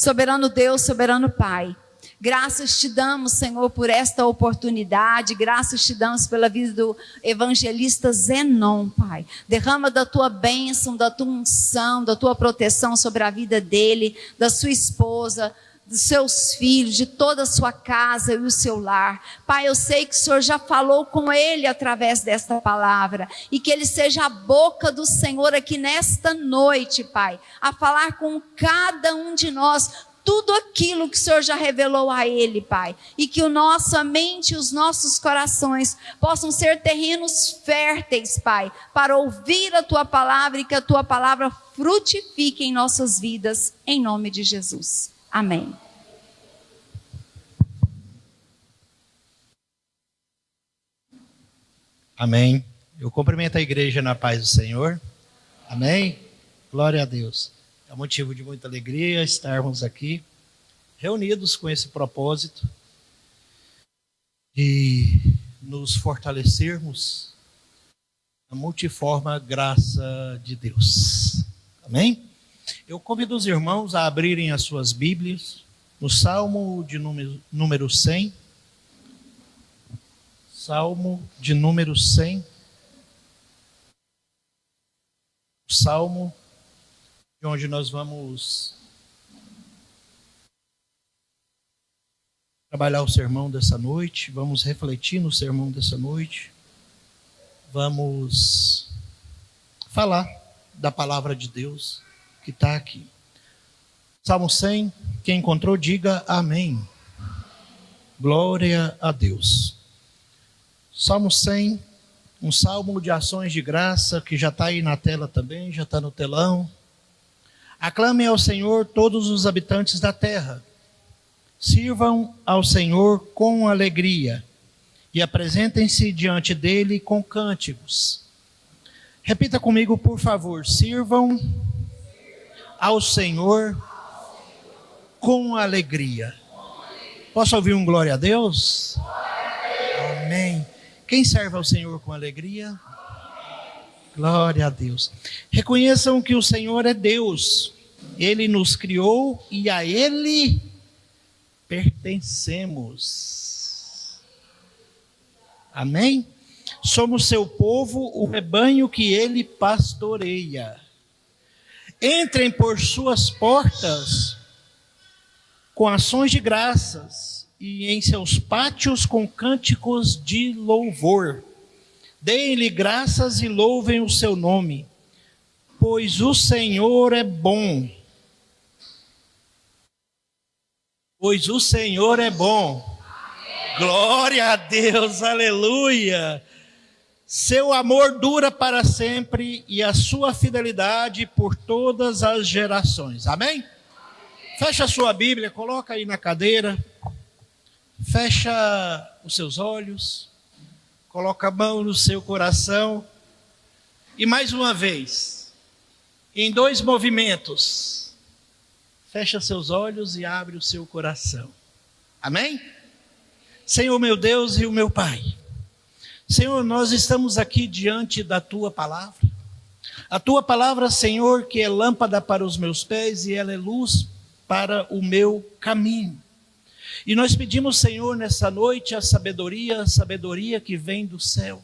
Soberano Deus, soberano Pai, graças te damos, Senhor, por esta oportunidade, graças te damos pela vida do evangelista Zenon, Pai. Derrama da tua bênção, da tua unção, da tua proteção sobre a vida dele, da sua esposa, dos seus filhos, de toda a sua casa e o seu lar. Pai, eu sei que o Senhor já falou com ele através desta palavra, e que ele seja a boca do Senhor aqui nesta noite, Pai, a falar com cada um de nós, tudo aquilo que o Senhor já revelou a ele, Pai, e que a nossa mente e os nossos corações possam ser terrenos férteis, Pai, para ouvir a tua palavra e que a tua palavra frutifique em nossas vidas, em nome de Jesus. Amém. Amém. Eu cumprimento a igreja na paz do Senhor. Amém. Glória a Deus. É motivo de muita alegria estarmos aqui, reunidos com esse propósito de nos fortalecermos na multiforme graça de Deus. Amém? Eu convido os irmãos a abrirem as suas Bíblias no Salmo de número 100. Salmo de número 100. O Salmo de onde nós vamos trabalhar o sermão dessa noite, vamos refletir no sermão dessa noite, vamos falar da palavra de Deus que está aqui. Salmo 100, quem encontrou, diga amém. Glória a Deus. Salmo 100, um salmo de ações de graça, que já está aí na tela também, já está no telão. Aclamem ao Senhor todos os habitantes da terra. Sirvam ao Senhor com alegria e apresentem-se diante dele com cânticos. Repita comigo, por favor. Sirvam ao Senhor com alegria. Posso ouvir um glória a Deus? Amém. Quem serve ao Senhor com alegria? Glória a Deus. Reconheçam que o Senhor é Deus. Ele nos criou e a Ele pertencemos. Amém? Somos seu povo, o rebanho que Ele pastoreia. Entrem por suas portas com ações de graças e em seus pátios com cânticos de louvor. Deem-lhe graças e louvem o seu nome, pois o Senhor é bom. Pois o Senhor é bom. Amém. Glória a Deus, aleluia. Seu amor dura para sempre e a sua fidelidade por todas as gerações. Amém? Amém. Fecha a sua Bíblia, coloca aí na cadeira. Fecha os seus olhos. Coloca a mão no seu coração. E mais uma vez, em 2 movimentos, fecha seus olhos e abre o seu coração. Amém? Senhor meu Deus e o meu Pai. Senhor, nós estamos aqui diante da Tua Palavra. A Tua Palavra, Senhor, que é lâmpada para os meus pés e ela é luz para o meu caminho. E nós pedimos, Senhor, nessa noite a sabedoria que vem do céu,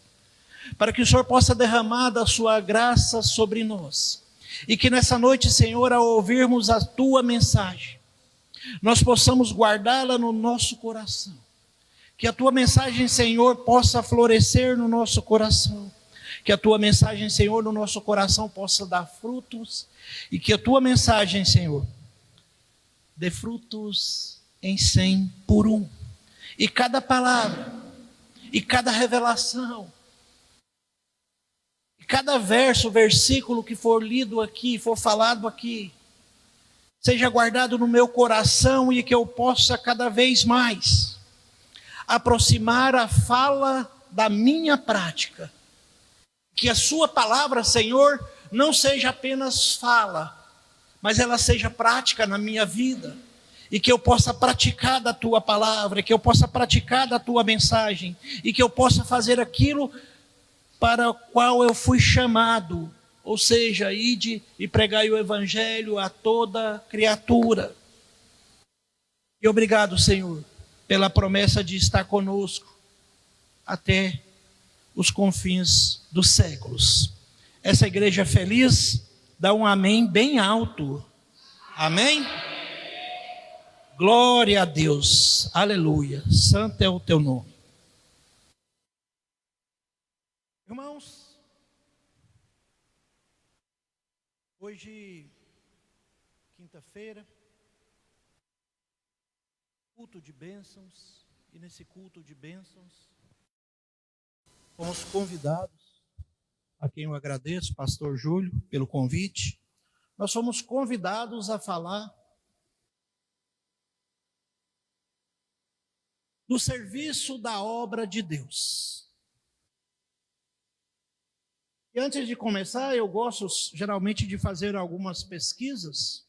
para que o Senhor possa derramar da sua graça sobre nós. E que nessa noite, Senhor, ao ouvirmos a Tua mensagem, nós possamos guardá-la no nosso coração. Que a Tua mensagem, Senhor, possa florescer no nosso coração. Que a Tua mensagem, Senhor, no nosso coração possa dar frutos. E que a Tua mensagem, Senhor, dê frutos em 100 por 1. E cada palavra, e cada revelação, e cada verso, versículo que for lido aqui, for falado aqui, seja guardado no meu coração e que eu possa cada vez mais aproximar a fala da minha prática. Que a sua palavra, Senhor, não seja apenas fala, mas ela seja prática na minha vida. E que eu possa praticar da tua palavra, que eu possa praticar da tua mensagem, e que eu possa fazer aquilo para o qual eu fui chamado, ou seja, ide e pregai o evangelho a toda criatura. E obrigado, Senhor, pela promessa de estar conosco até os confins dos séculos. Essa igreja feliz dá um amém bem alto. Amém? Glória a Deus. Aleluia. Santo é o teu nome. Irmãos, hoje, quinta-feira, culto de bênçãos, e nesse culto de bênçãos, fomos convidados, a quem eu agradeço, pastor Júlio, pelo convite, nós fomos convidados a falar do serviço da obra de Deus. E antes de começar, eu gosto geralmente de fazer algumas pesquisas.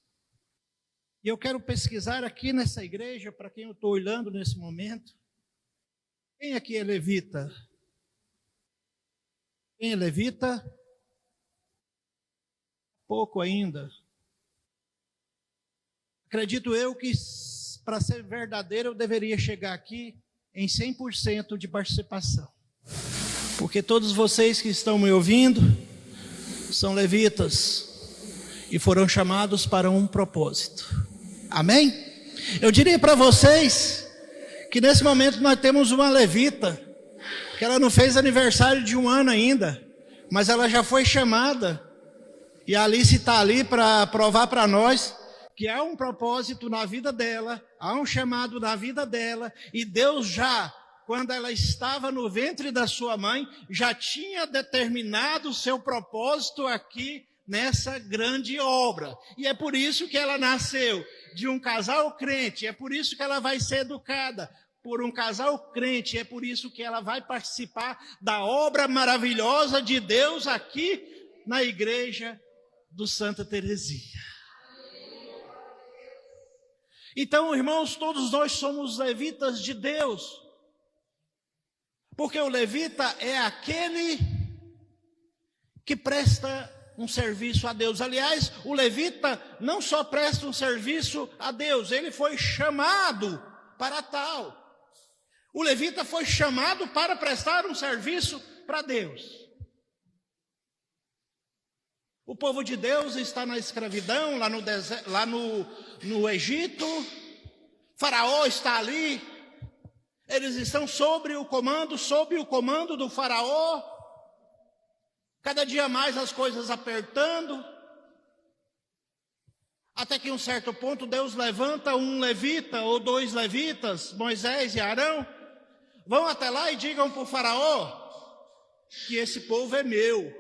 E eu quero pesquisar aqui nessa igreja, para quem eu estou olhando nesse momento. Quem aqui é levita? Quem é levita? Pouco ainda. Acredito eu que, para ser verdadeiro, eu deveria chegar aqui em 100% de participação. Porque todos vocês que estão me ouvindo são levitas e foram chamados para um propósito. Amém? Eu diria para vocês que nesse momento nós temos uma levita, que ela não fez aniversário de 1 ano ainda, mas ela já foi chamada, e a Alice está ali para provar para nós que há um propósito na vida dela, há um chamado na vida dela, e Deus já, quando ela estava no ventre da sua mãe, já tinha determinado o seu propósito aqui nessa grande obra. E é por isso que ela nasceu de um casal crente, é por isso que ela vai ser educada por um casal crente, é por isso que ela vai participar da obra maravilhosa de Deus aqui na igreja do Santa Teresinha. Então, irmãos, todos nós somos levitas de Deus, porque o levita é aquele que presta um serviço a Deus. Aliás, o levita não só presta um serviço a Deus, ele foi chamado para tal. O levita foi chamado para prestar um serviço para Deus. O povo de Deus está na escravidão, lá no deserto, lá no Egito. Faraó está ali. Eles estão sob o comando do faraó. Cada dia mais as coisas apertando. Até que em um certo ponto Deus levanta um levita ou 2 levitas, Moisés e Arão. Vão até lá e digam para o faraó que esse povo é meu.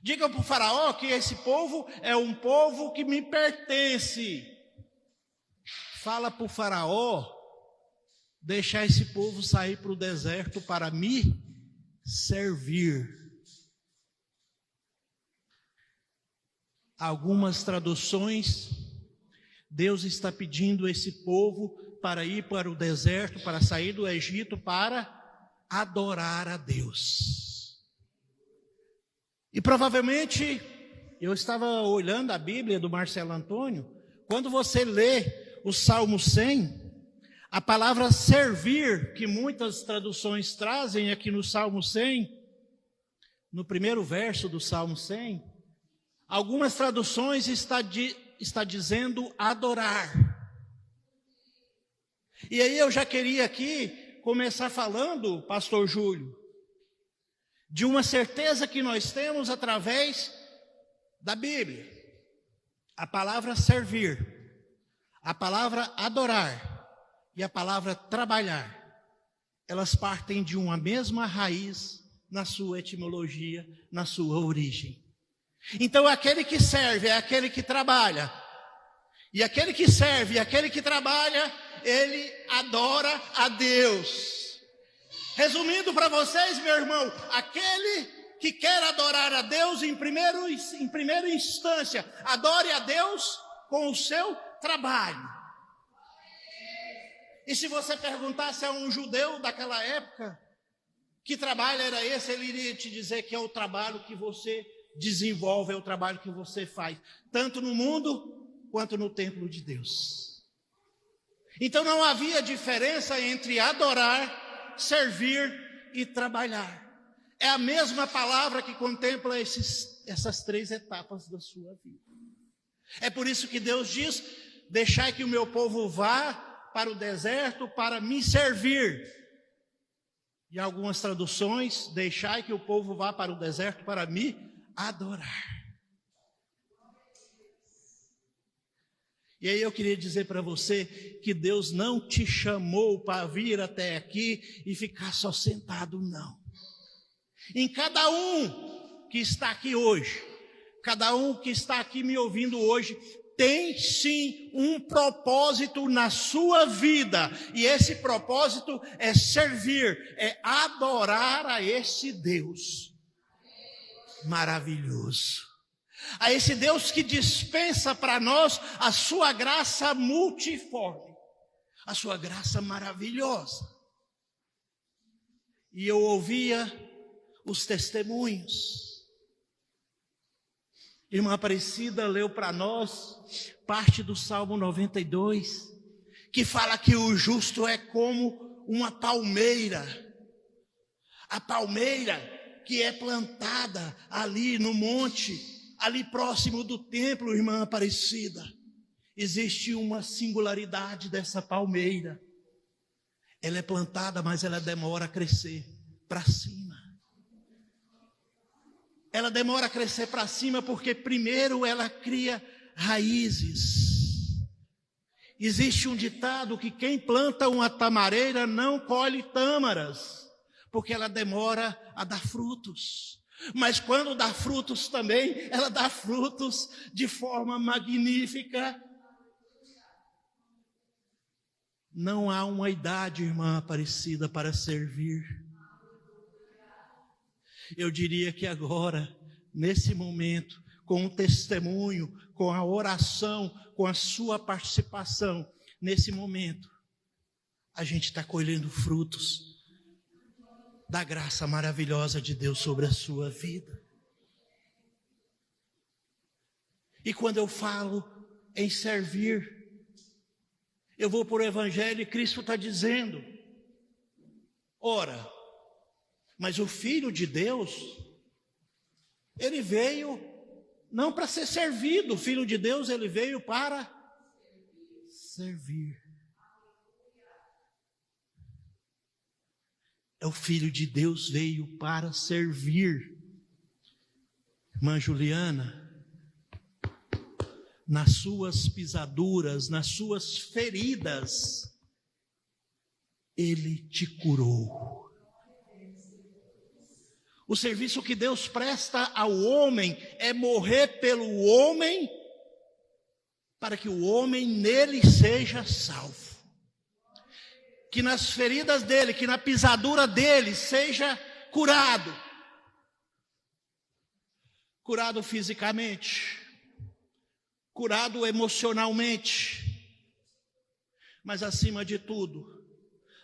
Digam para o faraó que esse povo é um povo que me pertence. Fala para o faraó deixar esse povo sair para o deserto para me servir. Algumas traduções, Deus está pedindo esse povo para ir para o deserto, para sair do Egito, para adorar a Deus. E provavelmente, eu estava olhando a Bíblia do Marcelo Antônio, quando você lê o Salmo 100, a palavra servir, que muitas traduções trazem aqui no Salmo 100, no primeiro verso do Salmo 100, algumas traduções está dizendo adorar. E aí eu já queria aqui começar falando, pastor Júlio, de uma certeza que nós temos através da Bíblia. A palavra servir, a palavra adorar e a palavra trabalhar, elas partem de uma mesma raiz na sua etimologia, na sua origem. Então aquele que serve é aquele que trabalha, e aquele que serve e aquele que trabalha, ele adora a Deus. Resumindo para vocês, meu irmão, aquele que quer adorar a Deus em primeira instância, adore a Deus com o seu trabalho. E se você perguntasse a um judeu daquela época, que trabalho era esse, ele iria te dizer que é o trabalho que você desenvolve, é o trabalho que você faz, tanto no mundo quanto no templo de Deus. Então não havia diferença entre adorar, servir e trabalhar. É a mesma palavra que contempla essas 3 etapas da sua vida. É por isso que Deus diz: deixai que o meu povo vá para o deserto para me servir. Em algumas traduções, deixai que o povo vá para o deserto para me adorar. E aí eu queria dizer para você que Deus não te chamou para vir até aqui e ficar só sentado, não. Em cada um que está aqui hoje, cada um que está aqui me ouvindo hoje, tem sim um propósito na sua vida. E esse propósito é servir, é adorar a esse Deus maravilhoso. A esse Deus que dispensa para nós a sua graça multiforme, a sua graça maravilhosa. E eu ouvia os testemunhos. Irmã Aparecida leu para nós parte do Salmo 92, que fala que o justo é como uma palmeira. A palmeira que é plantada ali no monte, ali próximo do templo, irmã Aparecida. Existe uma singularidade dessa palmeira. Ela é plantada, mas ela demora a crescer para cima. Ela demora a crescer para cima porque primeiro ela cria raízes. Existe um ditado que quem planta uma tamareira não colhe tâmaras, porque ela demora a dar frutos. Mas quando dá frutos também, ela dá frutos de forma magnífica. Não há uma idade, irmã Aparecida, para servir. Eu diria que agora, nesse momento, com o testemunho, com a oração, com a sua participação, nesse momento, a gente está colhendo frutos da graça maravilhosa de Deus sobre a sua vida. E quando eu falo em servir, eu vou para o Evangelho e Cristo está dizendo: ora, mas o Filho de Deus, ele veio não para ser servido, o Filho de Deus, ele veio para servir. O Filho de Deus veio para servir. Irmã Juliana, nas suas pisaduras, nas suas feridas, ele te curou. O serviço que Deus presta ao homem é morrer pelo homem, para que o homem nele seja salvo. Que nas feridas dele, que na pisadura dele seja curado. Curado fisicamente, curado emocionalmente, mas acima de tudo,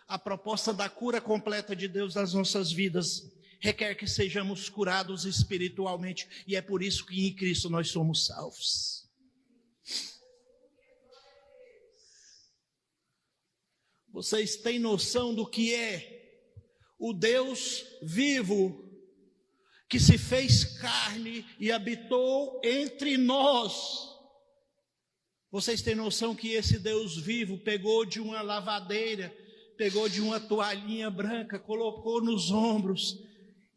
a proposta da cura completa de Deus nas nossas vidas requer que sejamos curados espiritualmente, e é por isso que em Cristo nós somos salvos. Vocês têm noção do que é o Deus vivo que se fez carne e habitou entre nós? Vocês têm noção que esse Deus vivo pegou de uma lavadeira, pegou de uma toalhinha branca, colocou nos ombros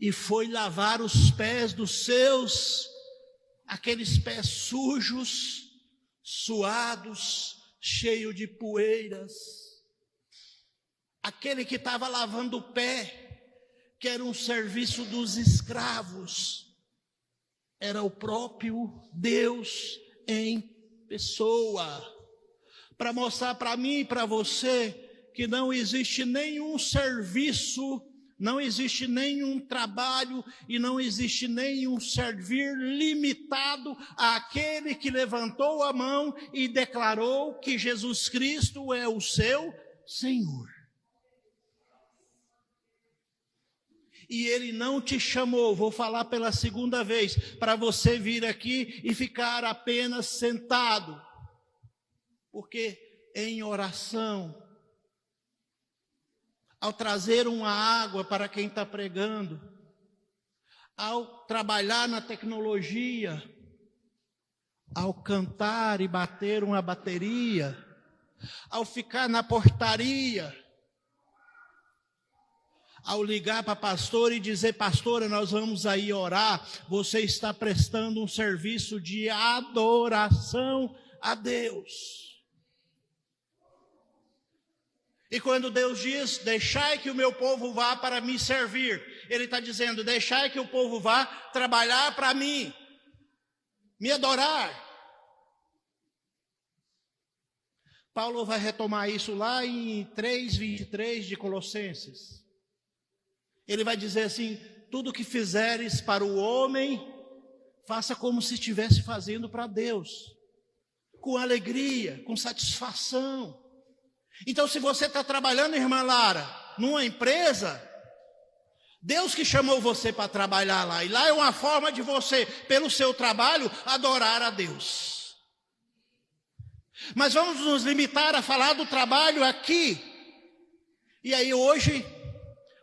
e foi lavar os pés dos seus, aqueles pés sujos, suados, cheios de poeiras. Aquele que estava lavando o pé, que era um serviço dos escravos, era o próprio Deus em pessoa, para mostrar para mim e para você que não existe nenhum serviço, não existe nenhum trabalho e não existe nenhum servir limitado àquele que levantou a mão e declarou que Jesus Cristo é o seu Senhor. E Ele não te chamou, vou falar pela segunda vez, para você vir aqui e ficar apenas sentado. Porque em oração, ao trazer uma água para quem está pregando, ao trabalhar na tecnologia, ao cantar e bater uma bateria, ao ficar na portaria, ao ligar para a pastora e dizer: pastora, nós vamos aí orar, você está prestando um serviço de adoração a Deus. E quando Deus diz: deixai que o meu povo vá para me servir, Ele está dizendo: deixai que o povo vá trabalhar para mim, me adorar. Paulo vai retomar isso lá em 3:23 de Colossenses. Ele vai dizer assim: tudo que fizeres para o homem, faça como se estivesse fazendo para Deus, com alegria, com satisfação. Então, se você está trabalhando, irmã Lara, numa empresa, Deus que chamou você para trabalhar lá, e lá é uma forma de você, pelo seu trabalho, adorar a Deus. Mas vamos nos limitar a falar do trabalho aqui. E aí hoje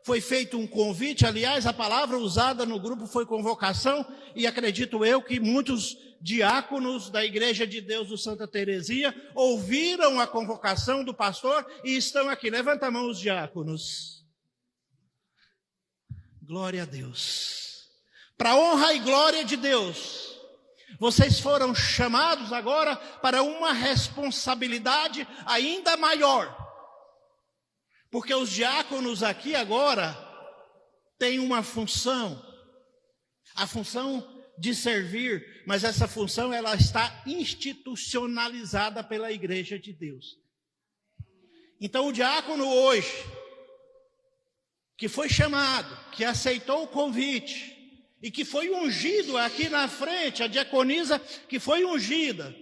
foi feito um convite, aliás, a palavra usada no grupo foi convocação, e acredito eu que muitos diáconos da Igreja de Deus do Santa Teresia ouviram a convocação do pastor e estão aqui. Levanta a mão os diáconos. Glória a Deus. Para a honra e glória de Deus, vocês foram chamados agora para uma responsabilidade ainda maior. Porque os diáconos aqui agora têm uma função, a função de servir, mas essa função ela está institucionalizada pela Igreja de Deus. Então o diácono hoje, que foi chamado, que aceitou o convite e que foi ungido aqui na frente, a diaconisa que foi ungida,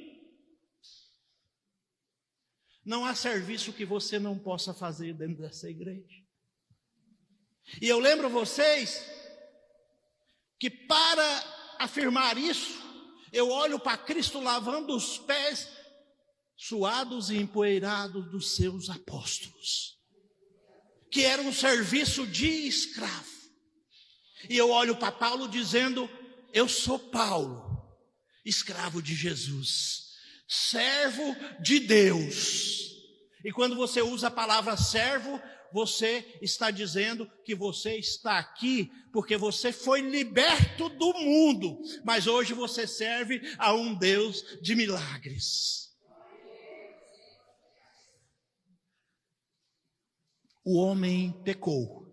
não há serviço que você não possa fazer dentro dessa igreja. E eu lembro vocês que para afirmar isso, eu olho para Cristo lavando os pés suados e empoeirados dos seus apóstolos, que era um serviço de escravo. E eu olho para Paulo dizendo: eu sou Paulo, escravo de Jesus, servo de Deus. E quando você usa a palavra servo, você está dizendo que você está aqui porque você foi liberto do mundo, mas hoje você serve a um Deus de milagres. O homem pecou.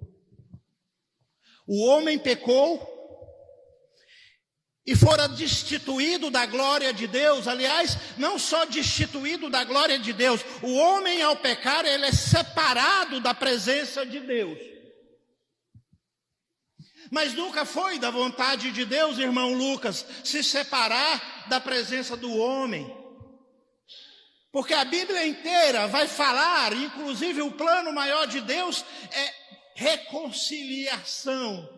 O homem pecou e fora destituído da glória de Deus. Aliás, não só destituído da glória de Deus, o homem ao pecar, ele é separado da presença de Deus. Mas nunca foi da vontade de Deus, irmão Lucas, se separar da presença do homem. Porque a Bíblia inteira vai falar, inclusive o plano maior de Deus é reconciliação.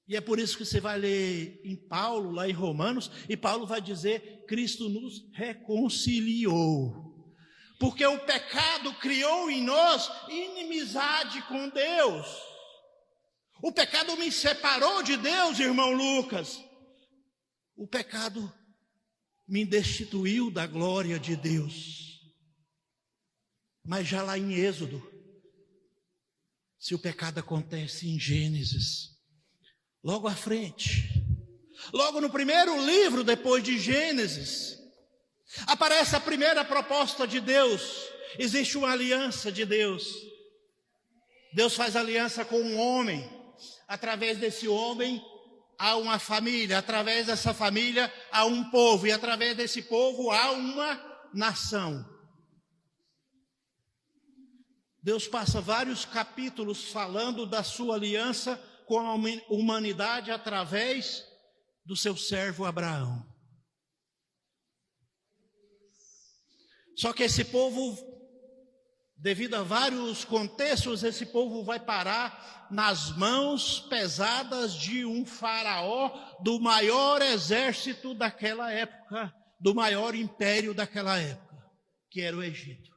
E é por isso que você vai ler em Paulo, lá em Romanos, e Paulo vai dizer: Cristo nos reconciliou. Porque o pecado criou em nós inimizade com Deus. O pecado me separou de Deus, irmão Lucas. O pecado me destituiu da glória de Deus. Mas já lá em Êxodo, se o pecado acontece em Gênesis, logo à frente, logo no primeiro livro depois de Gênesis, aparece a primeira proposta de Deus. Existe uma aliança de Deus. Deus faz aliança com um homem. Através desse homem há uma família. Através dessa família há um povo. E através desse povo há uma nação. Deus passa vários capítulos falando da sua aliança com a humanidade através do seu servo Abraão. Só que esse povo, devido a vários contextos, esse povo vai parar nas mãos pesadas de um faraó do maior exército daquela época, do maior império daquela época. que era o Egito.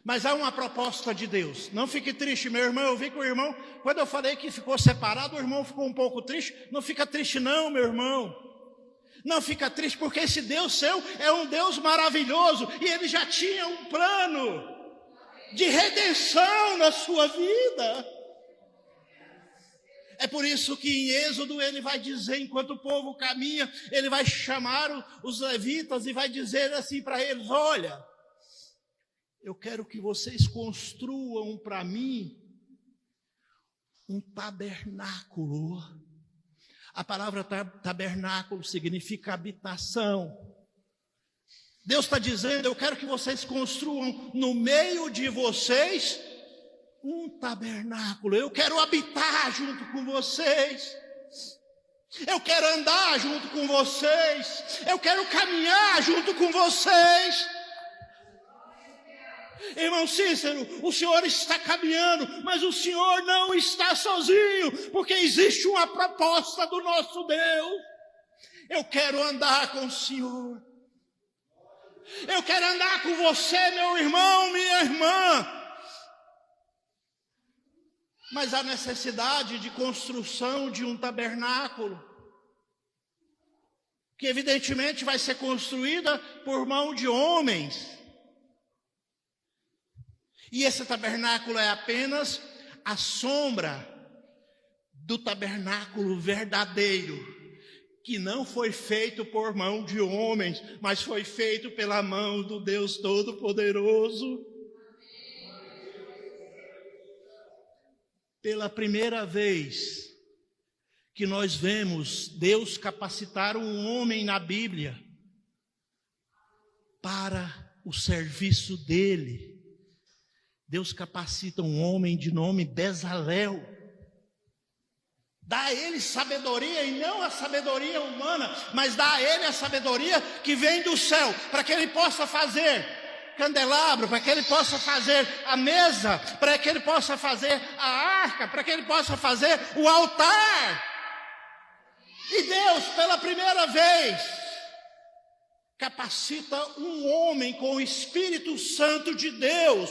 Mas há uma proposta de Deus. Não fique triste, meu irmão. Eu vi que o irmão, quando eu falei que ficou separado, o irmão ficou um pouco triste. Não fica triste não, meu irmão. Não fica triste, porque esse Deus seu é um Deus maravilhoso. E Ele já tinha um plano de redenção na sua vida. É por isso que em Êxodo ele vai dizer, enquanto o povo caminha, ele vai chamar os levitas e vai dizer assim para eles: olha, eu quero que vocês construam para mim um tabernáculo. A palavra tabernáculo significa habitação. Deus está dizendo: eu quero que vocês construam no meio de vocês um tabernáculo. Eu quero habitar junto com vocês. Eu quero andar junto com vocês. Eu quero caminhar junto com vocês. Irmão Cícero, o senhor está caminhando, mas o senhor não está sozinho, porque existe uma proposta do nosso Deus. Eu quero andar com o senhor. Eu quero andar com você, meu irmão, minha irmã. Mas há necessidade de construção de um tabernáculo, que evidentemente vai ser construída por mão de homens. E esse tabernáculo é apenas a sombra do tabernáculo verdadeiro, que não foi feito por mão de homens, mas foi feito pela mão do Deus Todo-Poderoso. Pela primeira vez que nós vemos Deus capacitar um homem na Bíblia para o serviço dele, Deus capacita um homem de nome Bezalel, dá a ele sabedoria, e não a sabedoria humana, mas dá a ele a sabedoria que vem do céu, para que ele possa fazer candelabro, para que ele possa fazer a mesa, para que ele possa fazer a arca, para que ele possa fazer o altar. E Deus, pela primeira vez, capacita um homem com o Espírito Santo de Deus.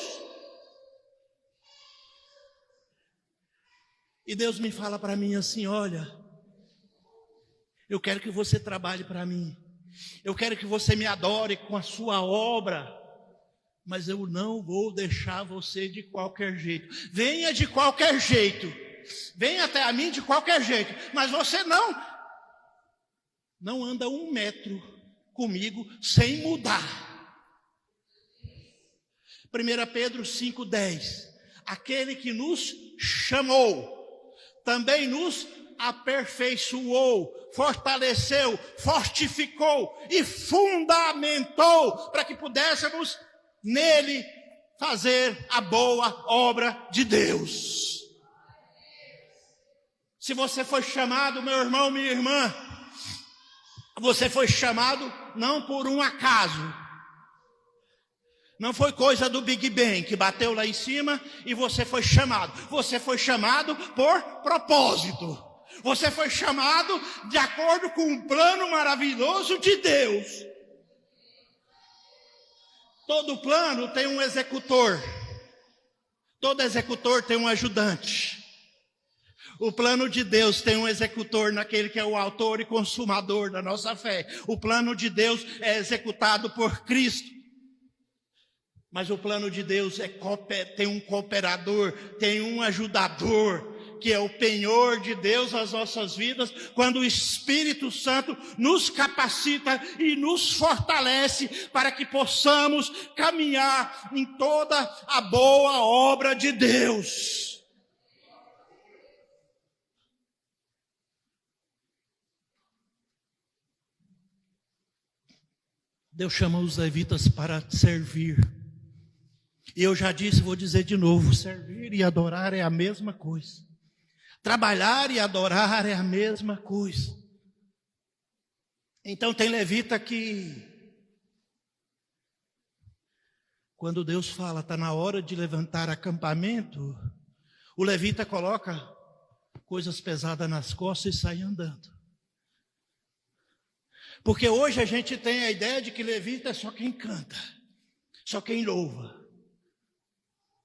E Deus me fala para mim assim: olha, eu quero que você trabalhe para mim, eu quero que você me adore com a sua obra, mas eu não vou deixar você de qualquer jeito. Venha de qualquer jeito, venha até a mim de qualquer jeito, mas você não anda 1 metro comigo sem mudar. 1 Pedro 5,10: aquele que nos chamou também nos aperfeiçoou, fortaleceu, fortificou e fundamentou, para que pudéssemos nele fazer a boa obra de Deus. Se você foi chamado, meu irmão, minha irmã, você foi chamado não por um acaso. Não foi coisa do Big Bang que bateu lá em cima e você foi chamado. Você foi chamado por propósito. Você foi chamado de acordo com um plano maravilhoso de Deus. Todo plano tem um executor. Todo executor tem um ajudante. O plano de Deus tem um executor naquele que é o autor e consumador da nossa fé. O plano de Deus é executado por Cristo. Mas o plano de Deus tem um cooperador, tem um ajudador, que é o penhor de Deus nas nossas vidas, quando o Espírito Santo nos capacita e nos fortalece para que possamos caminhar em toda a boa obra de Deus. Deus chama os levitas para servir. E eu já disse, vou dizer de novo: servir e adorar é a mesma coisa. Trabalhar e adorar é a mesma coisa. Então tem levita que, quando Deus fala, está na hora de levantar acampamento, o levita coloca coisas pesadas nas costas e sai andando. Porque hoje a gente tem a ideia de que levita é só quem canta, só quem louva.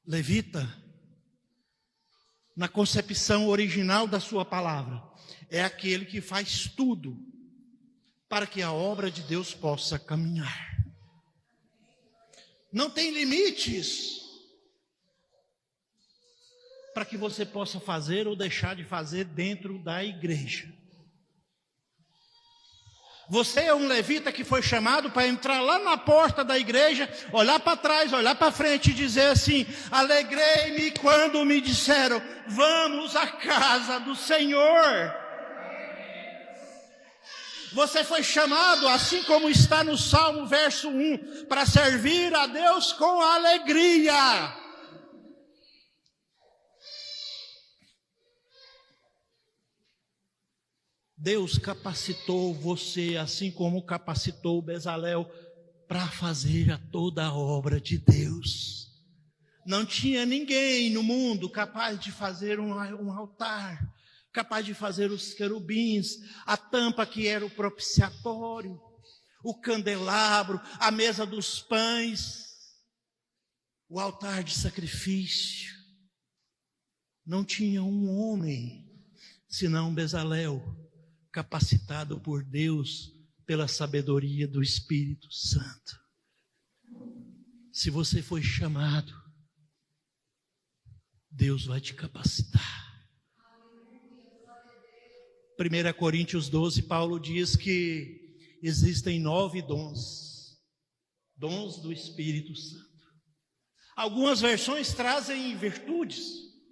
Levita, na concepção original da sua palavra, é aquele que faz tudo para que a obra de Deus possa caminhar. Não tem limites para que você possa fazer ou deixar de fazer dentro da igreja. Você é um levita que foi chamado para entrar lá na porta da igreja, olhar para trás, olhar para frente e dizer assim: alegrei-me quando me disseram, vamos à casa do Senhor. Você foi chamado, assim como está no Salmo verso 1, para servir a Deus com alegria. Deus capacitou você, assim como capacitou Bezalel, para fazer toda a obra de Deus. Não tinha ninguém no mundo capaz de fazer um altar, capaz de fazer os querubins, a tampa que era o propiciatório, o candelabro, a mesa dos pães, o altar de sacrifício. Não tinha um homem, senão Bezalel, capacitado por Deus pela sabedoria do Espírito Santo. Se você foi chamado, Deus vai te capacitar. 1 Coríntios 12, Paulo diz que existem 9 dons do Espírito Santo. Algumas versões trazem virtudes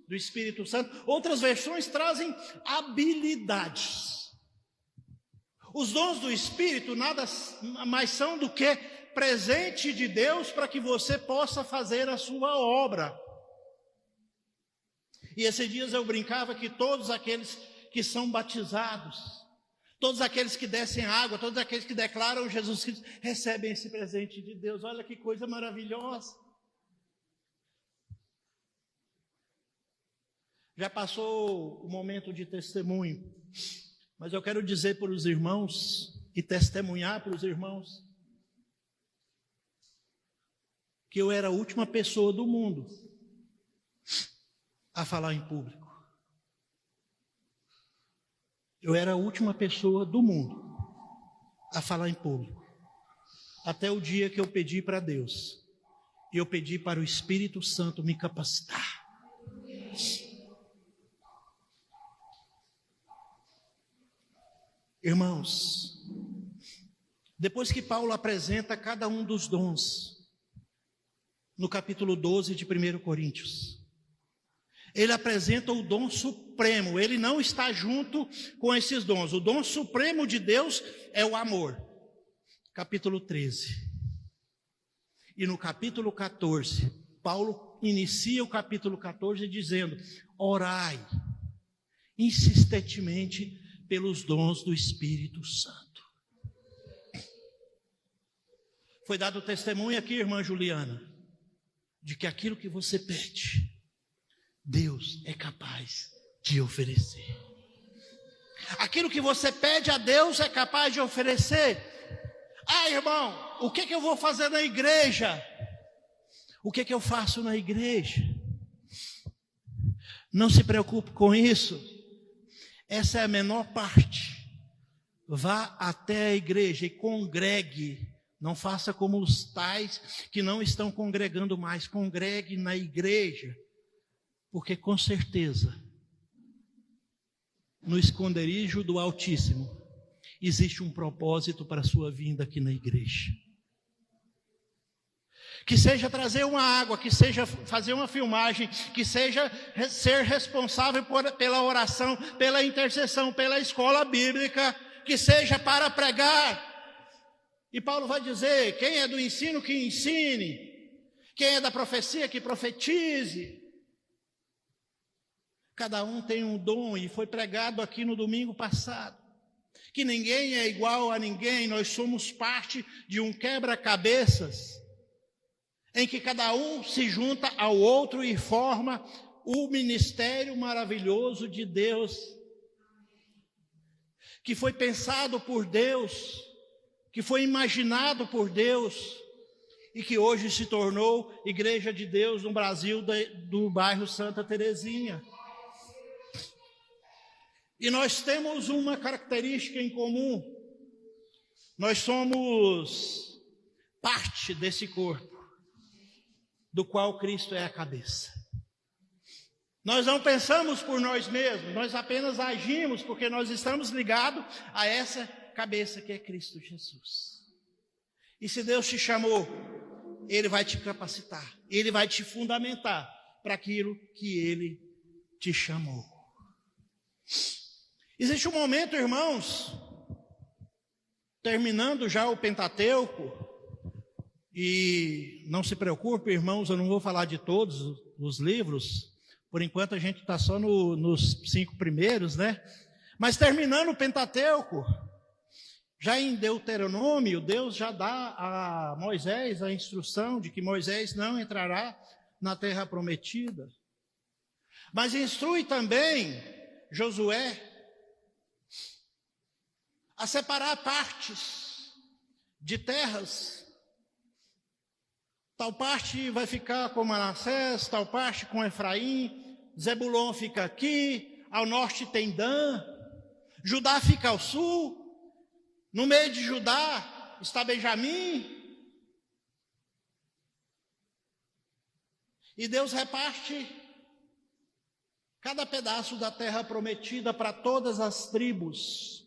do Espírito Santo, outras versões trazem habilidades. Os dons do Espírito nada mais são do que presente de Deus para que você possa fazer a sua obra. E esses dias eu brincava que todos aqueles que são batizados, todos aqueles que descem água, todos aqueles que declaram Jesus Cristo, recebem esse presente de Deus. Olha que coisa maravilhosa. Já passou o momento de testemunho, mas eu quero dizer para os irmãos e testemunhar para os irmãos que eu era a última pessoa do mundo a falar em público. Eu era a última pessoa do mundo a falar em público. Até o dia que eu pedi para Deus, e eu pedi para o Espírito Santo me capacitar. Irmãos, depois que Paulo apresenta cada um dos dons, no capítulo 12 de 1 Coríntios, ele apresenta o dom supremo. Ele não está junto com esses dons. O dom supremo de Deus é o amor. Capítulo 13. E no capítulo 14, Paulo inicia o capítulo 14 dizendo: orai insistentemente pelos dons do Espírito Santo. Foi dado testemunho aqui, irmã Juliana, de que aquilo que você pede, Deus é capaz de oferecer. Aquilo que você pede a Deus é capaz de oferecer. Ah, irmão, o que eu vou fazer na igreja? O que eu faço na igreja? Não se preocupe com isso. Essa é a menor parte. Vá até a igreja e congregue. Não faça como os tais que não estão congregando mais. Congregue na igreja. Porque com certeza, no esconderijo do Altíssimo, existe um propósito para a sua vinda aqui na igreja. Que seja trazer uma água, que seja fazer uma filmagem, que seja ser responsável pela oração, pela intercessão, pela escola bíblica, que seja para pregar. E Paulo vai dizer: quem é do ensino, que ensine. Quem é da profecia, que profetize. Cada um tem um dom, e foi pregado aqui no domingo passado, que ninguém é igual a ninguém. Nós somos parte de um quebra-cabeças, em que cada um se junta ao outro e forma o ministério maravilhoso de Deus, que foi pensado por Deus que foi imaginado por Deus e que hoje se tornou Igreja de Deus no Brasil, do bairro Santa Terezinha. E nós temos uma característica em comum: nós somos parte desse corpo, do qual Cristo é a cabeça. Nós não pensamos por nós mesmos, nós apenas agimos porque nós estamos ligados a essa cabeça que é Cristo Jesus. E se Deus te chamou, Ele vai te capacitar, Ele vai te fundamentar para aquilo que Ele te chamou. Existe um momento, irmãos, terminando já o Pentateuco, e não se preocupe, irmãos, eu não vou falar de todos os livros, por enquanto a gente está só nos 5 primeiros, né? Mas terminando o Pentateuco, já em Deuteronômio, Deus já dá a Moisés a instrução de que Moisés não entrará na terra prometida. Mas instrui também Josué a separar partes de terras. Tal parte vai ficar com Manassés, tal parte com Efraim, Zebulon fica aqui, ao norte tem Dan, Judá fica ao sul, no meio de Judá está Benjamim. E Deus reparte cada pedaço da terra prometida para todas as tribos.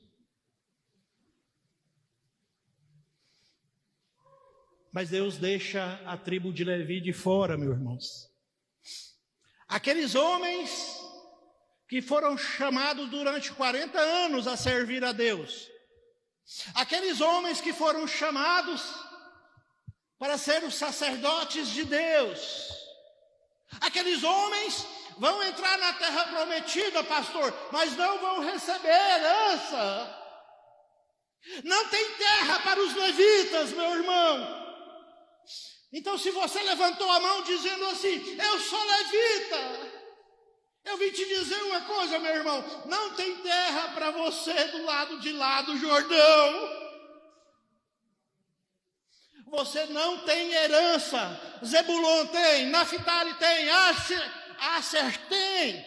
Mas Deus deixa a tribo de Levi de fora, meus irmãos. Aqueles homens que foram chamados durante 40 anos a servir a Deus. Aqueles homens que foram chamados para ser os sacerdotes de Deus. Aqueles homens vão entrar na terra prometida, pastor, mas não vão receber herança. Não tem terra para os levitas, meu irmão. Então, se você levantou a mão dizendo assim, eu sou levita, eu vim te dizer uma coisa, meu irmão, não tem terra para você do lado de lá do Jordão. Você não tem herança. Zebulon tem, Naftali tem, Asser tem,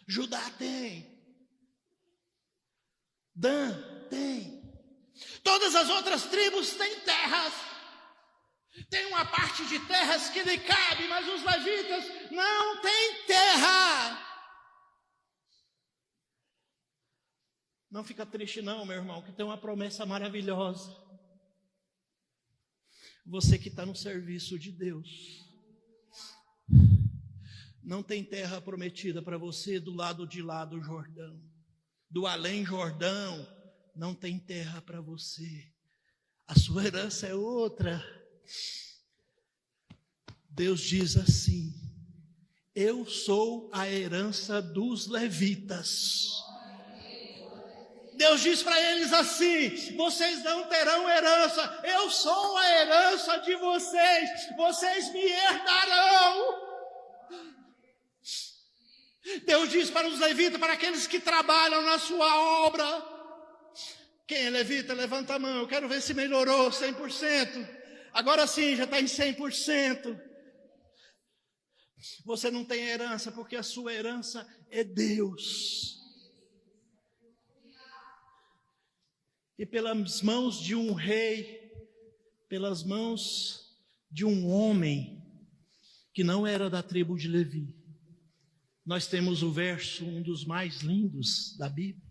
Judá tem, Dan tem. Todas as outras tribos têm terras. Tem uma parte de terras que lhe cabe, mas os levitas não têm terra. Não fica triste não, meu irmão, que tem uma promessa maravilhosa. Você que está no serviço de Deus, não tem terra prometida para você do lado de lá do Jordão, do além Jordão. Não tem terra para você. A sua herança é outra. Deus diz assim: eu sou a herança dos levitas. Deus diz para eles assim: vocês não terão herança, eu sou a herança de vocês, vocês me herdarão. Deus diz para os levitas, para aqueles que trabalham na sua obra. Quem é levita, levanta a mão. Eu quero ver se melhorou 100%. Agora sim, já está em 100%. Você não tem herança, porque a sua herança é Deus. E pelas mãos de um rei, pelas mãos de um homem que não era da tribo de Levi, nós temos o verso, um dos mais lindos da Bíblia.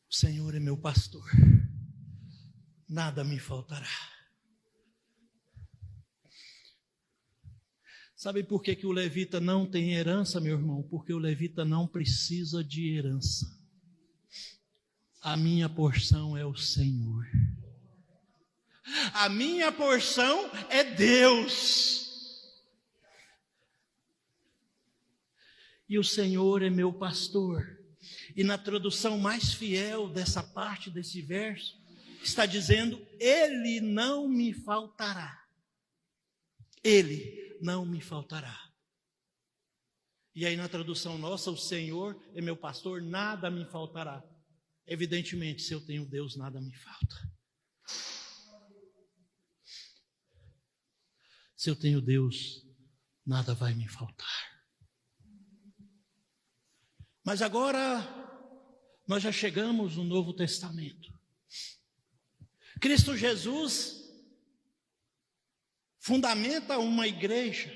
O Senhor é meu pastor, nada me faltará. Sabe por que o levita não tem herança, meu irmão? Porque o levita não precisa de herança. A minha porção é o Senhor. A minha porção é Deus. E o Senhor é meu pastor. E na tradução mais fiel dessa parte desse verso, está dizendo: Ele não me faltará. Ele não me faltará. E aí na tradução nossa, o Senhor é meu pastor, nada me faltará. Evidentemente, se eu tenho Deus, nada me falta. Se eu tenho Deus, nada vai me faltar. Mas agora, nós já chegamos no Novo Testamento. Cristo Jesus fundamenta uma igreja.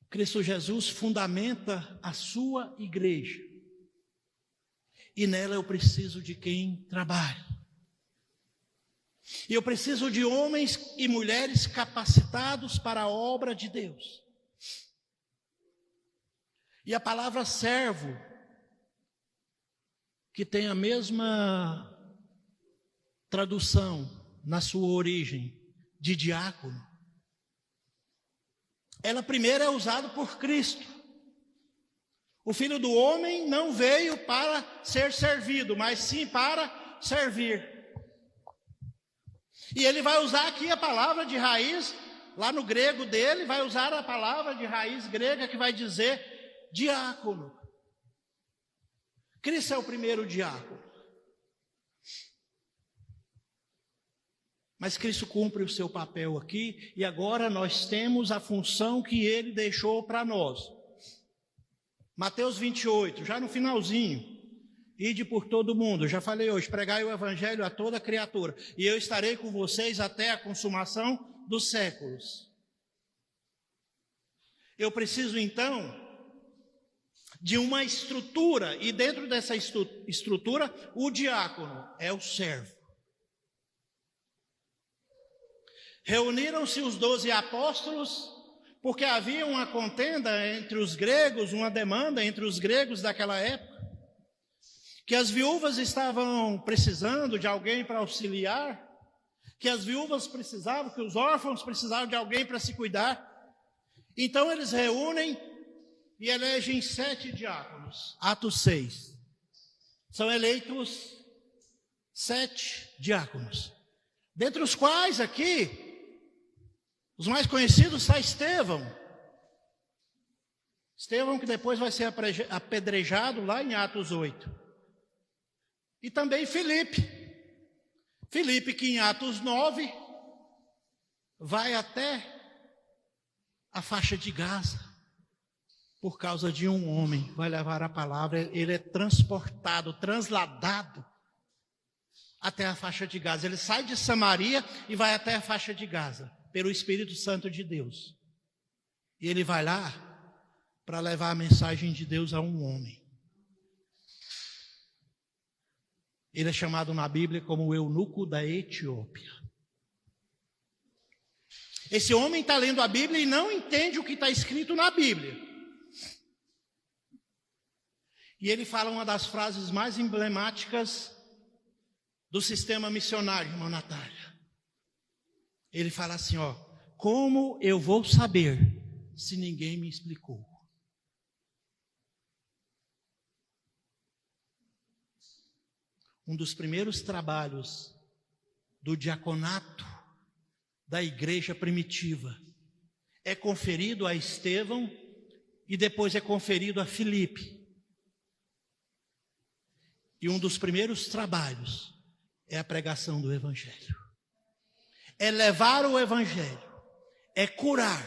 Cristo Jesus fundamenta a sua igreja. E nela eu preciso de quem trabalha. E eu preciso de homens e mulheres capacitados para a obra de Deus. E a palavra servo, que tem a mesma tradução na sua origem de diácono, ela primeiro é usada por Cristo. O Filho do Homem não veio para ser servido, mas sim para servir. E ele vai usar aqui a palavra de raiz, lá no grego dele, vai usar a palavra de raiz grega que vai dizer diácono. Cristo é o primeiro diácono. Mas Cristo cumpre o seu papel aqui, e agora nós temos a função que ele deixou para nós. Mateus 28, já no finalzinho. Ide por todo mundo, já falei hoje, pregai o evangelho a toda criatura, e eu estarei com vocês até a consumação dos séculos. Eu preciso então de uma estrutura, e dentro dessa estrutura, o diácono é o servo. Reuniram-se os 12 apóstolos, porque havia uma contenda entre os gregos, uma demanda entre os gregos daquela época, que as viúvas estavam precisando de alguém para auxiliar, que as viúvas precisavam, que os órfãos precisavam de alguém para se cuidar. Então eles reúnem e elegem 7 diáconos. Atos 6. São eleitos 7 diáconos. Dentre os quais aqui, os mais conhecidos está Estevão. Estevão que depois vai ser apedrejado lá em Atos 8. E também Filipe. Filipe que em Atos 9 vai até a faixa de Gaza. Por causa de um homem, vai levar a palavra, ele é transportado, transladado até a faixa de Gaza. Ele sai de Samaria e vai até a faixa de Gaza, pelo Espírito Santo de Deus. E ele vai lá para levar a mensagem de Deus a um homem. Ele é chamado na Bíblia como o eunuco da Etiópia. Esse homem está lendo a Bíblia e não entende o que está escrito na Bíblia. E ele fala uma das frases mais emblemáticas do sistema missionário, irmã Natália. Ele fala assim, ó: como eu vou saber se ninguém me explicou? Um dos primeiros trabalhos do diaconato da igreja primitiva é conferido a Estevão e depois é conferido a Filipe. E um dos primeiros trabalhos é a pregação do evangelho. É levar o evangelho, é curar,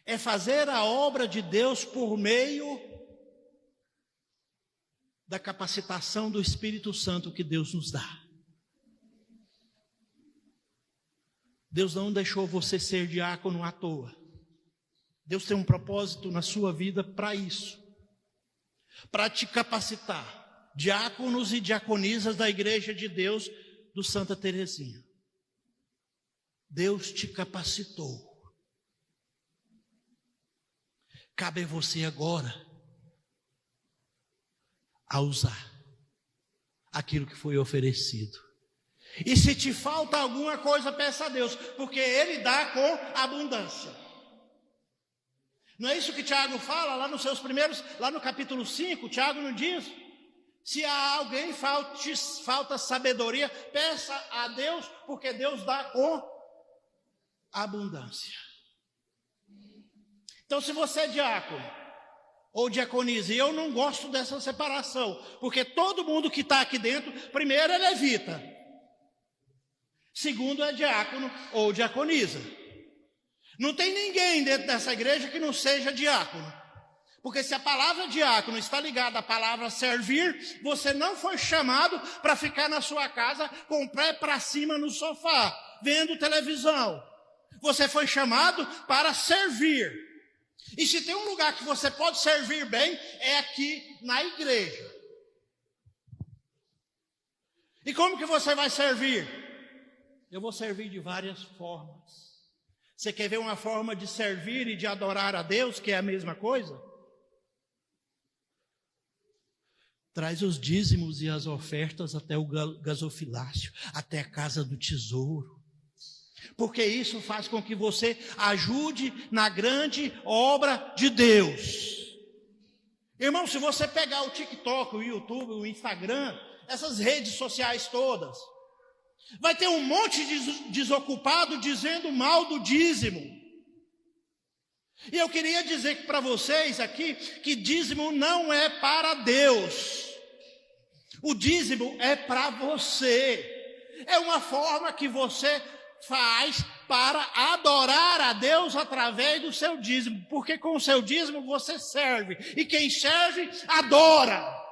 é fazer a obra de Deus por meio da capacitação do Espírito Santo que Deus nos dá. Deus não deixou você ser diácono à toa. Deus tem um propósito na sua vida para isso. Para te capacitar. Diáconos e diaconisas da Igreja de Deus do Santa Teresinha. Deus te capacitou. Cabe a você agora a usar aquilo que foi oferecido. E se te falta alguma coisa, peça a Deus, porque Ele dá com abundância. Não é isso que Tiago fala lá nos seus primeiros, lá no capítulo 5, Tiago não diz? Se a alguém falta sabedoria, peça a Deus, porque Deus dá com abundância. Então, se você é diácono ou diaconisa, e eu não gosto dessa separação, porque todo mundo que está aqui dentro, primeiro é levita, segundo é diácono ou diaconisa. Não tem ninguém dentro dessa igreja que não seja diácono. Porque se a palavra diácono está ligada à palavra servir, você não foi chamado para ficar na sua casa com o pé para cima no sofá, vendo televisão. Você foi chamado para servir. E se tem um lugar que você pode servir bem, é aqui na igreja. E como que você vai servir? Eu vou servir de várias formas. Você quer ver uma forma de servir e de adorar a Deus, que é a mesma coisa? Traz os dízimos e as ofertas até o gasofilácio, até a casa do tesouro. Porque isso faz com que você ajude na grande obra de Deus. Irmão, se você pegar o TikTok, o YouTube, o Instagram, essas redes sociais todas, vai ter um monte de desocupado dizendo mal do dízimo. E eu queria dizer para vocês aqui que dízimo não é para Deus. O dízimo é para você. É uma forma que você faz para adorar a Deus através do seu dízimo. Porque com o seu dízimo você serve. E quem serve, adora.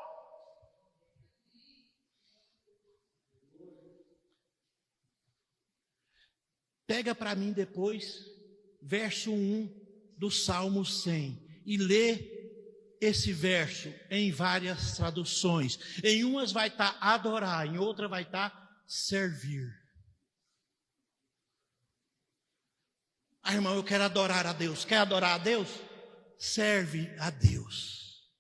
Pega para mim depois, verso 1 do Salmo 100, e lê esse verso em várias traduções. Em umas vai estar adorar, em outra vai estar servir. Ah, irmão, eu quero adorar a Deus. Quer adorar a Deus? Serve a Deus.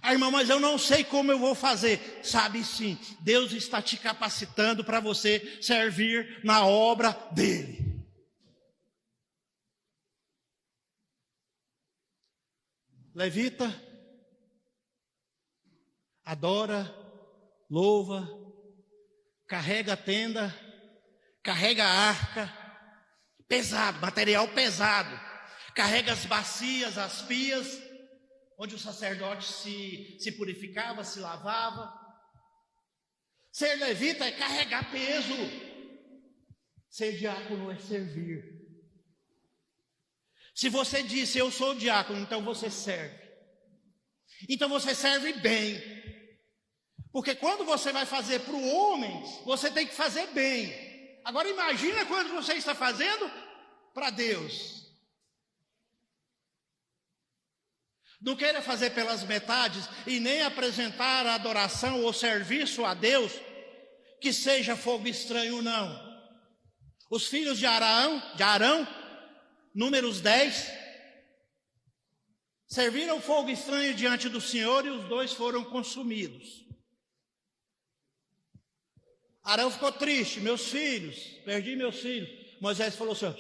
Ah, irmão, mas eu não sei como eu vou fazer. Sabe sim, Deus está te capacitando para você servir na obra dele. Levita, adora, louva, carrega a tenda, carrega a arca, pesado, material pesado, carrega as bacias, as pias, onde o sacerdote se purificava, se lavava. Ser levita é carregar peso, ser diácono é servir. Se você disse, eu sou diácono, então você serve. Então você serve bem. Porque quando você vai fazer para o homem, você tem que fazer bem. Agora imagina quando você está fazendo para Deus. Não queira fazer pelas metades e nem apresentar a adoração ou serviço a Deus que seja fogo estranho, não. Os filhos de Arão, Números 10, serviram fogo estranho diante do Senhor e os dois foram consumidos. Arão ficou triste, meus filhos, perdi meus filhos. Moisés falou assim,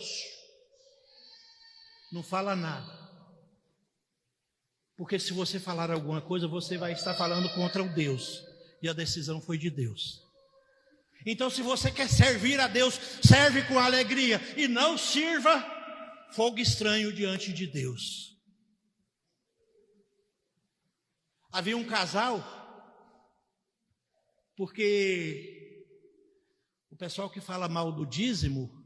não fala nada. Porque se você falar alguma coisa, você vai estar falando contra o Deus. E a decisão foi de Deus. Então se você quer servir a Deus, serve com alegria e não sirva fogo estranho diante de Deus. Havia um casal, porque o pessoal que fala mal do dízimo,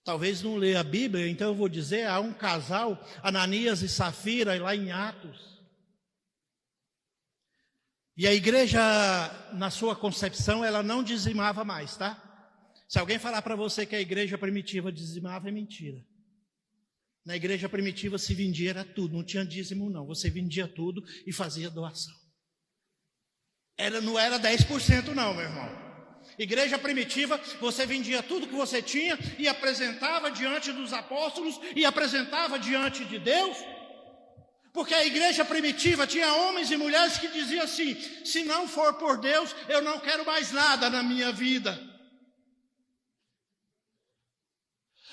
talvez não lê a Bíblia, então eu vou dizer, há um casal, Ananias e Safira, lá em Atos. E a igreja, na sua concepção, ela não dizimava mais, tá? Se alguém falar para você que a igreja primitiva dizimava, é mentira. Na igreja primitiva se vendia era tudo, não tinha dízimo não, você vendia tudo e fazia doação. Não era 10% não, meu irmão. Igreja primitiva, você vendia tudo que você tinha e apresentava diante dos apóstolos e apresentava diante de Deus. Porque a igreja primitiva tinha homens e mulheres que diziam assim, se não for por Deus, eu não quero mais nada na minha vida.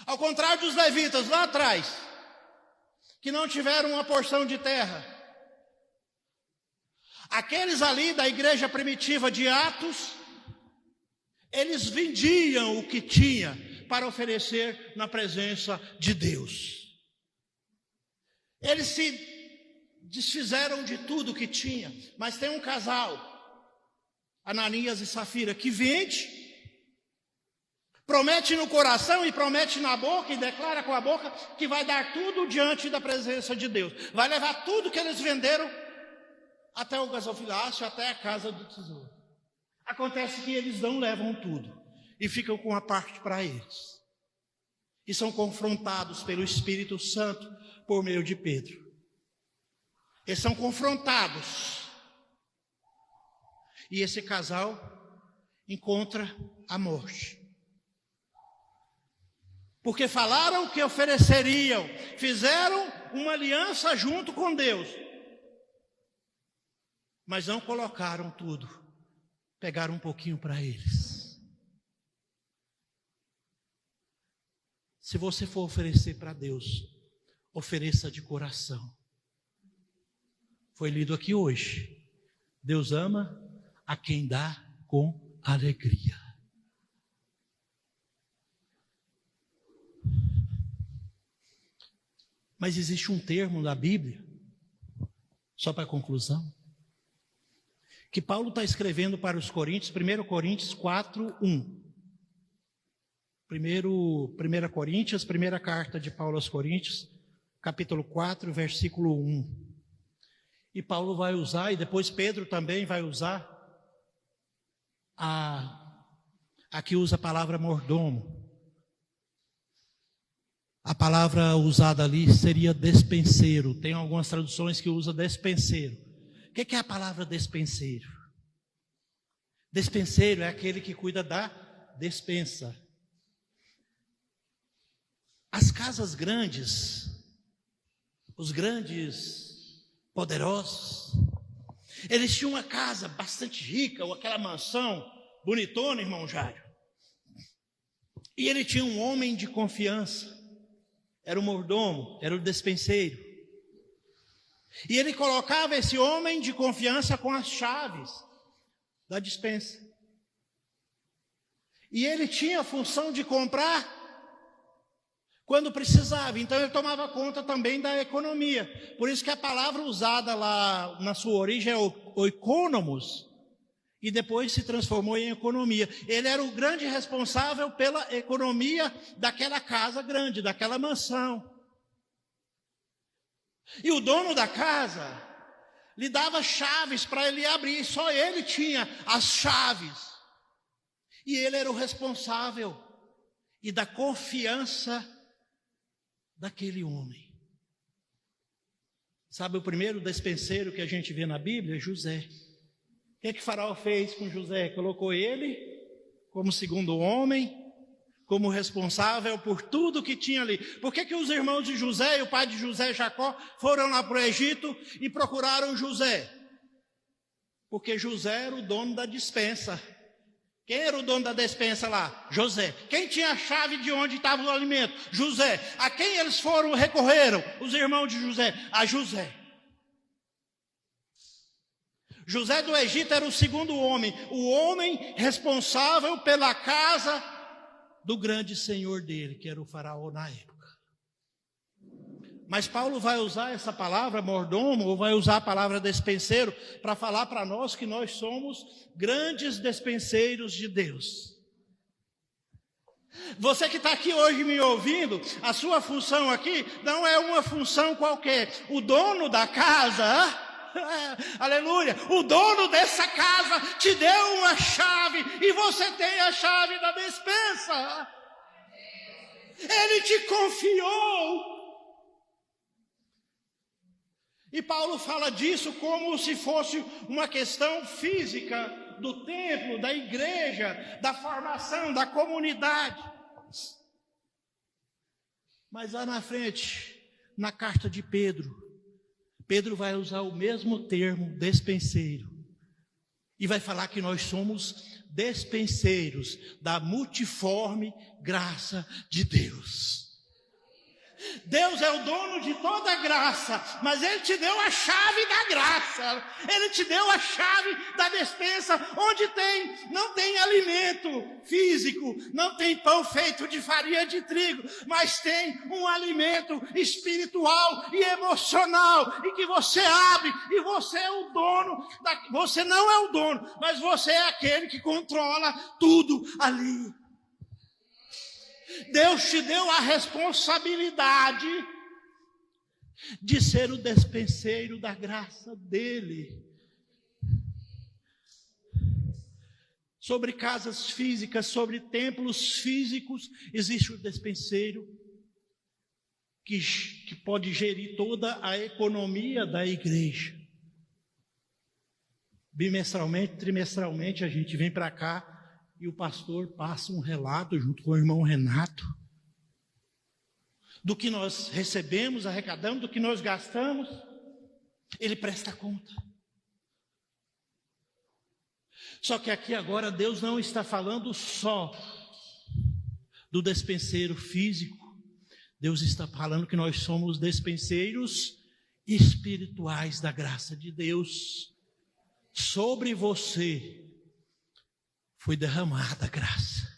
Ao contrário dos levitas lá atrás, que não tiveram uma porção de terra. Aqueles ali da igreja primitiva de Atos, eles vendiam o que tinha para oferecer na presença de Deus. Eles se desfizeram de tudo que tinha, mas tem um casal, Ananias e Safira, que vende, promete no coração e promete na boca e declara com a boca que vai dar tudo diante da presença de Deus. Vai levar tudo que eles venderam até o gasofilácio, até a casa do tesouro. Acontece que eles não levam tudo e ficam com a parte para eles. E são confrontados pelo Espírito Santo por meio de Pedro. Eles são confrontados. E esse casal encontra a morte. Porque falaram que ofereceriam, fizeram uma aliança junto com Deus, mas não colocaram tudo, pegaram um pouquinho para eles. Se você for oferecer para Deus, ofereça de coração. Foi lido aqui hoje. Deus ama a quem dá com alegria. Mas existe um termo na Bíblia, só para conclusão, que Paulo está escrevendo para os Coríntios, 1 Coríntios 4, 1. 1 Coríntios, primeira carta de Paulo aos Coríntios, capítulo 4, versículo 1. E Paulo vai usar, e depois Pedro também vai usar, aqui usa a palavra mordomo. A palavra usada ali seria despenseiro. Tem algumas traduções que usa despenseiro. O que é a palavra despenseiro? Despenseiro é aquele que cuida da despensa. As casas grandes, os grandes poderosos, eles tinham uma casa bastante rica, ou aquela mansão bonitona, irmão Jário. E ele tinha um homem de confiança. Era o mordomo, era o despenseiro. E ele colocava esse homem de confiança com as chaves da despensa. E ele tinha a função de comprar quando precisava. Então ele tomava conta também da economia. Por isso que a palavra usada lá na sua origem é oikonomos. E depois se transformou em economia. Ele era o grande responsável pela economia daquela casa grande, daquela mansão. E o dono da casa lhe dava chaves para ele abrir. Só ele tinha as chaves. E ele era o responsável e da confiança daquele homem. Sabe o primeiro despenseiro que a gente vê na Bíblia? José. O que Faraó fez com José? Colocou ele como segundo homem, como responsável por tudo que tinha ali. Por que os irmãos de José e o pai de José, Jacó, foram lá para o Egito e procuraram José? Porque José era o dono da despensa. Quem era o dono da despensa lá? José. Quem tinha a chave de onde estava o alimento? José. A quem eles recorreram? Os irmãos de José. A José. José do Egito era o segundo homem, o homem responsável pela casa do grande senhor dele, que era o faraó na época. Mas Paulo vai usar essa palavra mordomo, ou vai usar a palavra despenseiro, para falar para nós que nós somos grandes despenseiros de Deus. Você que está aqui hoje me ouvindo, a sua função aqui não é uma função qualquer. O dono da casa... aleluia, o dono dessa casa te deu uma chave e você tem a chave da despensa. Ele te confiou. E Paulo fala disso como se fosse uma questão física do templo, da igreja, da formação, da comunidade. Mas lá na frente, na carta de Pedro vai usar o mesmo termo, despenseiro, e vai falar que nós somos despenseiros da multiforme graça de Deus. Deus é o dono de toda a graça, mas Ele te deu a chave da graça, Ele te deu a chave da despensa, onde não tem alimento físico, não tem pão feito de farinha de trigo, mas tem um alimento espiritual e emocional, e que você abre, e você é o dono, você não é o dono, mas você é aquele que controla tudo ali. Deus te deu a responsabilidade de ser o despenseiro da graça dele. Sobre casas físicas, sobre templos físicos, existe o despenseiro que pode gerir toda a economia da igreja. Bimestralmente, trimestralmente, a gente vem para cá e o pastor passa um relato junto com o irmão Renato do que nós recebemos, arrecadamos, do que nós gastamos. Ele presta conta. Só que aqui agora Deus não está falando só do despenseiro físico. Deus está falando que nós somos despenseiros espirituais da graça de Deus. Sobre você foi derramada a graça.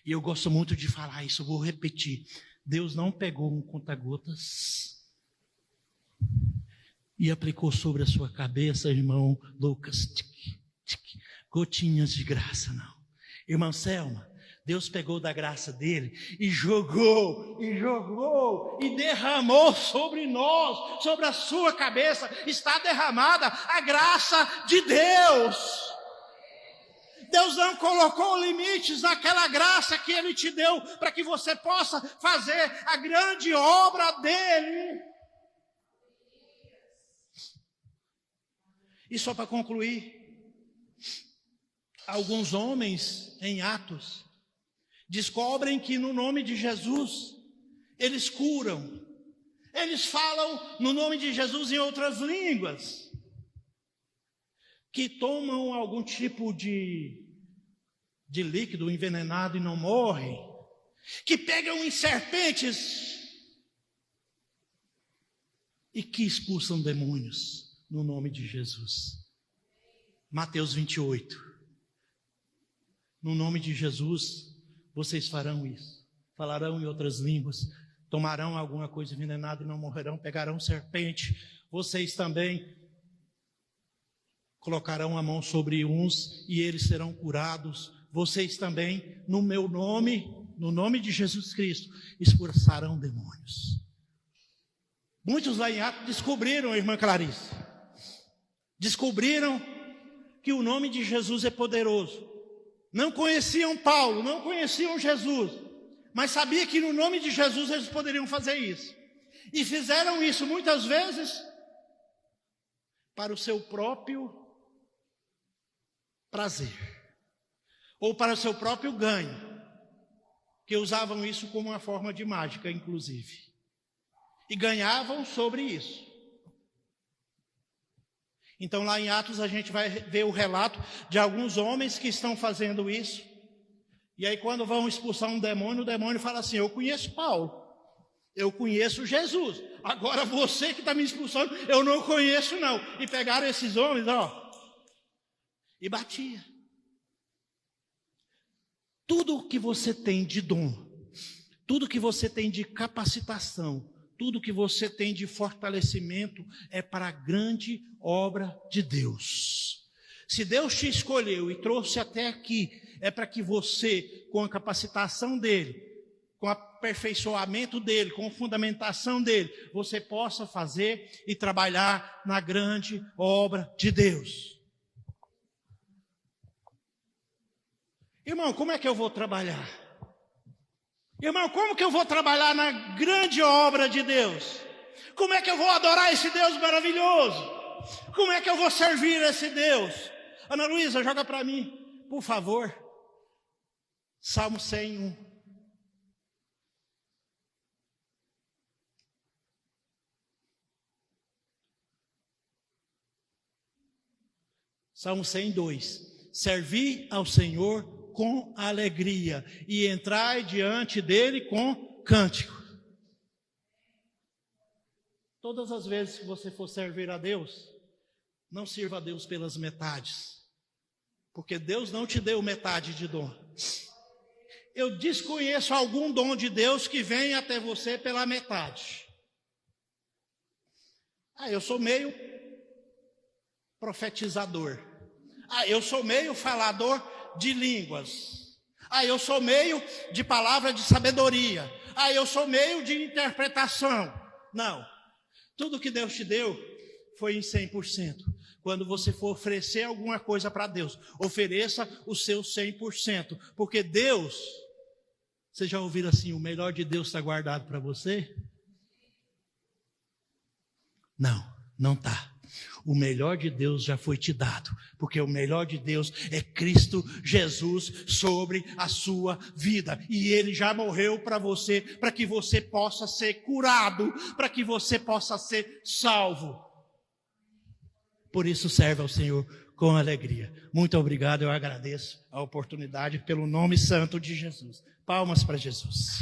E eu gosto muito de falar isso, eu vou repetir. Deus não pegou um conta-gotas e aplicou sobre a sua cabeça, irmão Lucas, gotinhas de graça, não. Irmã Selma, Deus pegou da graça dele e jogou, e derramou sobre nós, sobre a sua cabeça, está derramada a graça de Deus. Deus não colocou limites naquela graça que Ele te deu, para que você possa fazer a grande obra dEle. E só para concluir, alguns homens em Atos descobrem que no nome de Jesus eles curam, eles falam no nome de Jesus em outras línguas, que tomam algum tipo de líquido envenenado e não morrem, que pegam em serpentes e que expulsam demônios no nome de Jesus. Mateus 28. No nome de Jesus, vocês farão isso. Falarão em outras línguas, tomarão alguma coisa envenenada e não morrerão, pegarão serpente. Vocês também colocarão a mão sobre uns e eles serão curados. Vocês também, no meu nome, no nome de Jesus Cristo, expulsarão demônios. Muitos lá em Atos descobriram, irmã Clarice, descobriram que o nome de Jesus é poderoso. Não conheciam Paulo, não conheciam Jesus, mas sabia que no nome de Jesus eles poderiam fazer isso. E fizeram isso muitas vezes para o seu próprio prazer, ou para o seu próprio ganho, que usavam isso como uma forma de mágica, inclusive, e ganhavam sobre isso. Então lá em Atos a gente vai ver o relato de alguns homens que estão fazendo isso, e aí quando vão expulsar um demônio, o demônio fala assim: eu conheço Paulo, eu conheço Jesus, agora você que está me expulsando, eu não conheço não. E pegaram esses homens, e batia. Tudo que você tem de dom, tudo que você tem de capacitação, tudo que você tem de fortalecimento é para a grande obra de Deus. Se Deus te escolheu e trouxe até aqui, é para que você, com a capacitação dele, com o aperfeiçoamento dele, com a fundamentação dele, você possa fazer e trabalhar na grande obra de Deus. Irmão, como é que eu vou trabalhar? Irmão, como que eu vou trabalhar na grande obra de Deus? Como é que eu vou adorar esse Deus maravilhoso? Como é que eu vou servir esse Deus? Ana Luísa, joga para mim, por favor. Salmo 101. Salmo 102. Servi ao Senhor com alegria e entrai diante dele com cântico. Todas as vezes que você for servir a Deus, não sirva a Deus pelas metades, porque Deus não te deu metade de dom. Eu desconheço algum dom de Deus que venha até você pela metade. Eu sou meio profetizador. Eu sou meio falador de línguas. Eu sou meio de palavra de sabedoria. Eu sou meio de interpretação. Não. Tudo que Deus te deu foi em 100%. Quando você for oferecer alguma coisa para Deus, ofereça o seu 100%. Porque Deus, você já ouviu assim, o melhor de Deus está guardado para você? Não, não está. O melhor de Deus já foi te dado, porque o melhor de Deus é Cristo Jesus sobre a sua vida, e Ele já morreu para você, para que você possa ser curado, para que você possa ser salvo. Por isso serve ao Senhor com alegria. Muito obrigado, eu agradeço a oportunidade pelo nome santo de Jesus. Palmas para Jesus.